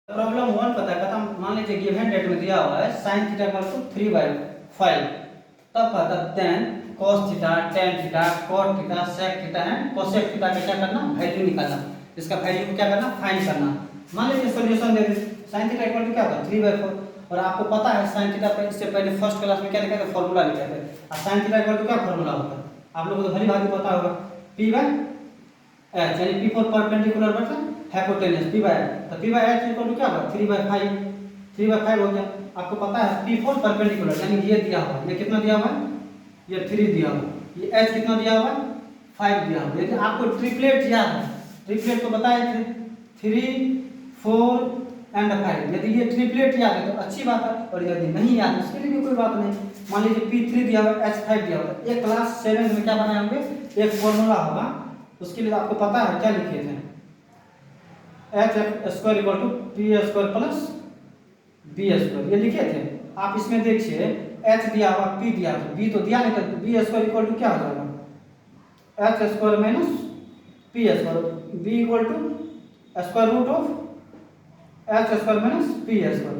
Problem 1 पता कहता मान लीजिए गिवन डेट में दिया हुआ है sin थीटा इक्वल टू 3/5 तब कहता then cos theta tan theta cot theta sec theta and cosec theta का क्या करना वैल्यू निकालना। इसका वैल्यू को क्या करना फाइंड करना। मान लीजिए सॉल्यूशन दे दे sin थीटा इक्वल टू क्या होता है 3/4 और आपको पता है sin थीटा पर इससे पहले फर्स्ट क्लास में क्या लिखा था फार्मूला लिखा था और sin थीटा इक्वल टू क्या फार्मूला होता है आप लोगों को तो भली भांति पता होगा p/h यानी p for perpendicular button hypotenuse p/h तो p/h इक्वल टू क्या होगा 3/5 हो गया। आपको पता है p फॉर परपेंडिकुलर यानी ये दिया हुआ है ये कितना दिया हुआ है ये 3 दिया हुआ है ये h कितना दिया हुआ है 5 दिया हुआ है। यदि आपको ट्रिपलेट याद है ट्रिपलेट तो बताए थे 3 4 एंड 5 यदि ये ट्रिपलेट याद है तो अच्छी बात है और यदि नहीं याद उसके लिए भी कोई बात नहीं। मान लीजिए p3 दिया हुआ है h5 दिया हुआ है एक क्लास 7 में क्या बनाए होंगे एक फॉर्मूला होगा उसके लिए आपको पता है क्या लिखे थे h square equal to p square plus b square ये लिखे थे। आप इसमें देखिए h दिया हुआ p दिया तो b तो दिया नहीं तो b स्क्वायर इक्वल टू क्या हो जाएगा h square minus p square b equal to square root of h square minus p square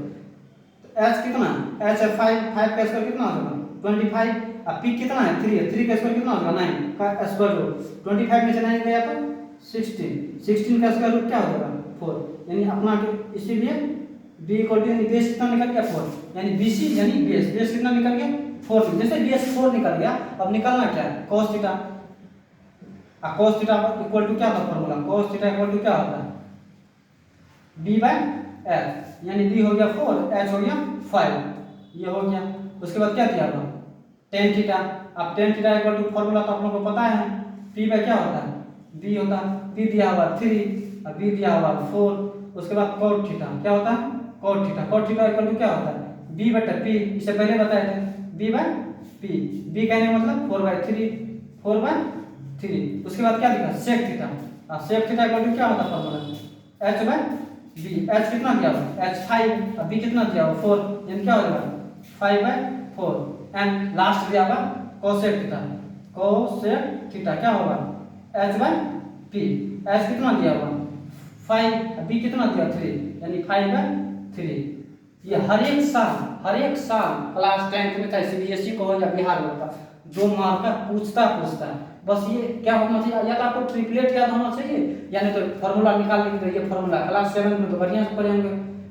तो h कितना h है 5 का स्क्वायर कितना हो जाएगा 25 अब p कितना है 3 है 3 का स्क्वायर कितना हो जाएगा 9 का स्क्वायर रूट 25 में से 9 गया तो 16 का स्क्वायर रूट क्या हो जाएगा 4 यानी अपना इसीलिए b इक्वल टू यानी बेस कितना निकल गया 4 यानी bc यानी बेस कितना निकल गया 4 जैसे बेस 4 निकल गया अब निकालना क्या है cos theta cos theta equal to क्या होता है formula cos theta equal to क्या होता है b/h यानी b हो गया 4 h हो गया 5 ये हो गया। उसके बाद क्या दिया हुआ tan थीटा अब tan theta equal to formula तो आप लोगों को पता है p बाय क्या होता है b होता है p दिया हुआ 3 और b दिया हुआ 4 उसके बाद cot थीटा क्या होता है cot थीटा इक्वल टू क्या होता है b/p इससे पहले बताए थे b/p b कहने का मतलब 4/3 उसके बाद क्या लिखा sec थीटा अब sec थीटा इक्वल टू क्या होता है फार्मूला h/b h कितना दिया हुआ h5 और b कितना दिया हुआ 4 यानी क्या हो जाएगा 5/4 एंड लास्ट दिया हुआ cosec थीटा क्या होगा h/p h कितना दिया हुआ 5 b कितना दिया 3 यानी 5/3 ये हर एक साल क्लास 10 में था सीबीएसई को या बिहार बोर्ड का 2 मार्क का पूछता है बस ये क्या होना चाहिए या तो आपको ट्रिपलेट याद होना चाहिए या नहीं तो फार्मूला निकाल लेंगे ये फार्मूला क्लास 7 में तो बढ़िया से पढ़ेंगे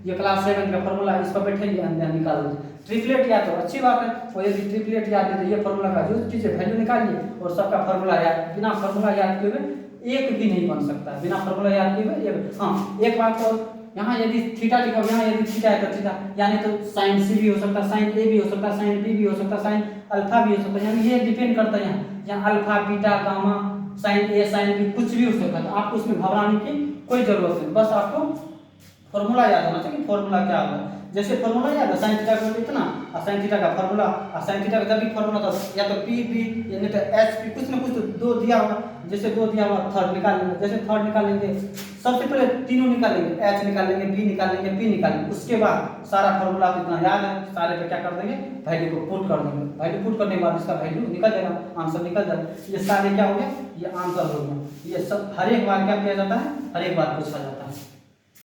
ये क्लास 7 का फार्मूला इस पर बैठेंगे निकाल लीजिए ट्रिपलेट याद तो अच्छी बात है और यदि ट्रिपलेट याद है तो ये फार्मूला का जो चीज़ है वैल्यू निकालिए और सबका फार्मूला याद बिना फार्मूला याद किए हुए एक भी नहीं बन सकता बिना फार्मूला याद किए हुए हाँ एक बात और यहाँ यदि थीटा लिखा यहाँ यदि थीटा है तो थीटा यानी तो साइन सी भी हो सकता है साइन ए भी हो सकता है साइन बी भी हो सकता है साइन अल्फा भी हो सकता है यानी ये डिपेंड करता है यहाँ अल्फा बीटा गामा साइन ए साइन बी कुछ भी हो सकता है तो आपको उसमें घबराने की कोई जरूरत नहीं बस आपको फॉर्मूला याद होना चाहिए फॉर्मूला क्या होगा जैसे फॉर्मूला याद है साइन थीटा का इतना और साइन थीटा का फॉर्मूला और साइन थीटा का जब भी फॉर्मूला था या तो पी बी यानी तो एच पी कुछ ना कुछ तो 2 दिया होगा जैसे 2 दिया हुआ थर्ड निकाल लेंगे जैसे थर्ड निकाल लेंगे सबसे पहले तीनों निकाल लेंगे एच निकाल लेंगे बी निकाल लेंगे पी निकाल लेंगे उसके बाद सारा फॉर्मूला कितना याद है सारे पे क्या कर देंगे वैल्यू को पुट कर देंगे वैल्यू पुट करने के बाद इसका वैल्यू निकल जाएगा आंसर निकल जाएगा ये सारे क्या हो गया ये आंसर हो गया। ये सब हर एक बार क्या किया जाता है हर एक बार पूछा जाता है।